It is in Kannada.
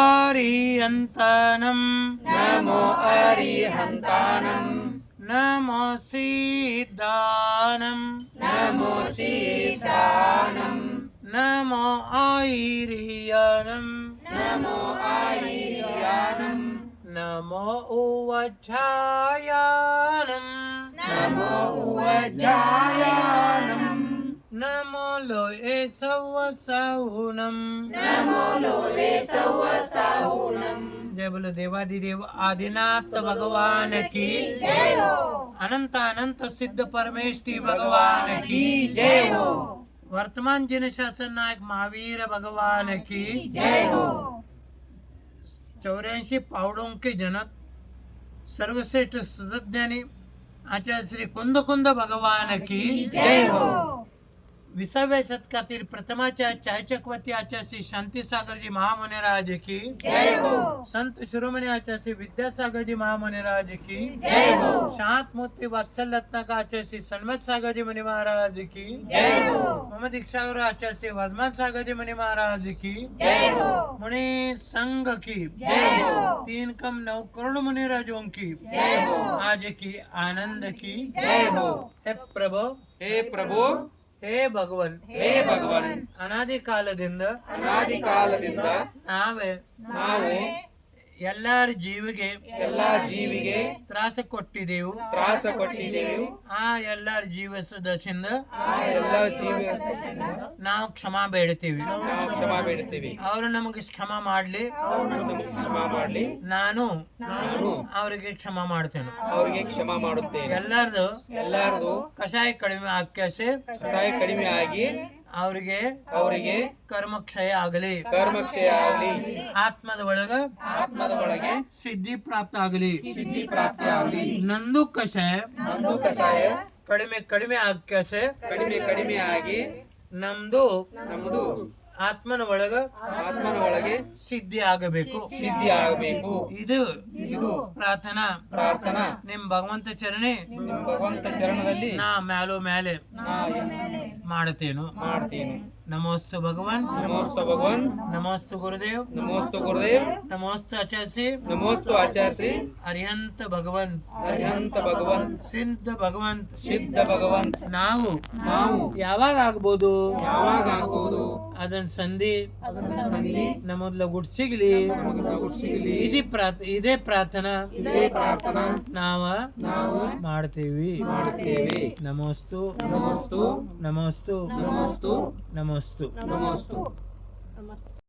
ಅರಿಹಂತಾನಂ ನಮೋ ಅರಿಹಂತಾನಂ ನಮೋ ಸಿದ್ಧಾನಂ ನಮೋ ಸೀತಾನಂ ನಮೋ ಐರಿಯಾನಂ ನಮೋ ಐರ್ಯಾನಂ ನಮೋ ಉವಚಾಯಾನಂ ನಮೋ ಉವಜಾಯಾನಂ ನಮೋ ಲೋಯೆ ಸೌವಸೌನಂ ನಮೋ ಲೋಲೆ ಸೌವಸೌನಂ जय बोलो देवादिदेव आदिनाथ भगवान की जय हो अनंत अनंत सिद्ध परमेष्ठी भगवान की जय हो वर्तमान जिन शासन नायक महावीर भगवान की जय हो 84 पावड़ों के जनक सर्वश्रेष्ठ सुतज्ञानी आचार्य श्री कुंद कुंद भगवान की जय हो 20व्या शतकातील प्रथमाचार्य चायचकवती आचार्य श्री शांतीसागरजी महामुनिराज की जय हो संत शिरोमणी आचार्य श्री विद्यासागर जी महामुनिराज की जय हो शांत मूर्ति वात्सल रत्नाकर आचार्य श्री सन्मत सागर जी मुनि महाराज की जय हो मोहम्मद दीक्षागुरु आचार्य श्री वर्धमान सागर जी मुनि महाराज की जय हो मुनि संघ की जय हो 3 कम 9 करोड़ मुनिराजों की जय हो आज की आनंद की जय हो हे प्रभु हे प्रभु हे भगवान हे ಭಗವಾನ್ ಅನಾದಿ ಕಾಲದಿಂದ ಅನಾದಿ ಕಾಲದಿಂದ ನಾವೇ ನಾವು ಎಲ್ಲರ ಜೀವಿಗೆ ಎಲ್ಲಾ ಜೀವಿಗೆ ತ್ರಾಸ ಕೊಟ್ಟಿದ್ದೆವು ತ್ರಾಸ ಕೊಟ್ಟಿದ್ದೇವೆ ಆ ಎಲ್ಲರ ಜೀವಸದಸಿಂದ ಆ ಎಲ್ಲಾ ಜೀವಿ ನಾವು ಕ್ಷಮಾ ಬೇಡ್ತೀವಿ ನಾವು ಕ್ಷಮಾ ಬೇಡುತ್ತೇವೆ ಅವರು ನಮಗೆ ಕ್ಷಮಾ ಮಾಡ್ಲಿ ಅವರು ನಮಗೆ ಕ್ಷಮಾ ಮಾಡಲಿ ನಾನು ನಾನು ಅವರಿಗೆ ಕ್ಷಮಾ ಮಾಡ್ತೇನೆ ಅವರಿಗೆ ಕ್ಷಮಾ ಮಾಡುತ್ತೇನೆ ಎಲ್ಲರದು ಎಲ್ಲರದು ಕಷಾಯ ಕಡಿಮೆ ಆಕ್ಯಸೆ ಕಷಾಯ ಕಡಿಮೆ ಆಗಿ ಅವರಿಗೆ ಅವರಿಗೆ ಕರ್ಮಕ್ಷಯ ಆಗಲಿ ಕರ್ಮಕ್ಷಯ ಆಗಲಿ ಆತ್ಮದ ಒಳಗ ಆತ್ಮದ ಒಳಗೆ ಸಿದ್ಧಿ ಪ್ರಾಪ್ತ ಆಗಲಿ ಸಿದ್ಧಿ ಪ್ರಾಪ್ತಿ ಆಗಲಿ ನಂದು ಕಷಾಯ ನಂದು ಕಷಾಯ ಕಡಿಮೆ ಕಡಿಮೆ ಆಕ್ಯಸೆ ಕಡಿಮೆ ಕಡಿಮೆ ಆಗಿ ನಮ್ದು ನಮ್ಮದು ಆತ್ಮನ ಒಳಗ ಆತ್ಮನ ಒಳಗೆ ಸಿದ್ಧಿ ಆಗಬೇಕು ಸಿದ್ಧಿ ಆಗಬೇಕು ಇದು ಇದು ಪ್ರಾರ್ಥನಾ ಪ್ರಾರ್ಥನಾ ನಿಮ್ ಭಗವಂತ ಚರಣೆ ನಿಮ್ಮ ಭಗವಂತ ಚರಣದಲ್ಲಿ ನಾ ಮ್ಯಾಲೋ ಮೇಲೆ ನಾ ಮಾಡ್ತೇನು ಮಾಡ್ತೀನಿ ನಮೋಸ್ತು ಭಗವಾನ್ ನಮೋಸ್ತು ಭಗವಾನ್ ನಮೋಸ್ತು ಗುರುದೇವ್ ನಮೋಸ್ತು ಗುರುದೇವ್ ನಮೋಸ್ತು ಆಚಾರ್ಯ ನಮೋಸ್ತು ಆಚಾರ್ಯ ಅರಿಹಂತ ಭಗವಂತ್ ಅರಿಹಂತ ಭಗವಂತ ಸಿದ್ಧ ಭಗವಂತ್ ಸಿದ್ಧ ಭಗವಂತ ನಾವು ನಾವು ಯಾವಾಗ ಆಗ್ಬೋದು ಯಾವಾಗ ಆಗ್ಬಹುದು ಅದನ್ನ ಸಂಧಿ ಸಂಧಿ ನಮ್ಮದ್ಲ ಗುಡ್ ಸಿಗ್ಲಿ ಸಿಗಲಿ ಇದೇ ಪ್ರಾರ್ಥನಾ ಇದೇ ಪ್ರಾರ್ಥನಾ ನಾವ ನಾವು ಮಾಡ್ತೇವಿ ಮಾಡುತ್ತೇವೆ ನಮೋಸ್ತು ನಮೋಸ್ತು ನಮೋಸ್ತು ನಮೋಸ್ತು ನಮೋಸ್ತು ನಮೋಸ್ತು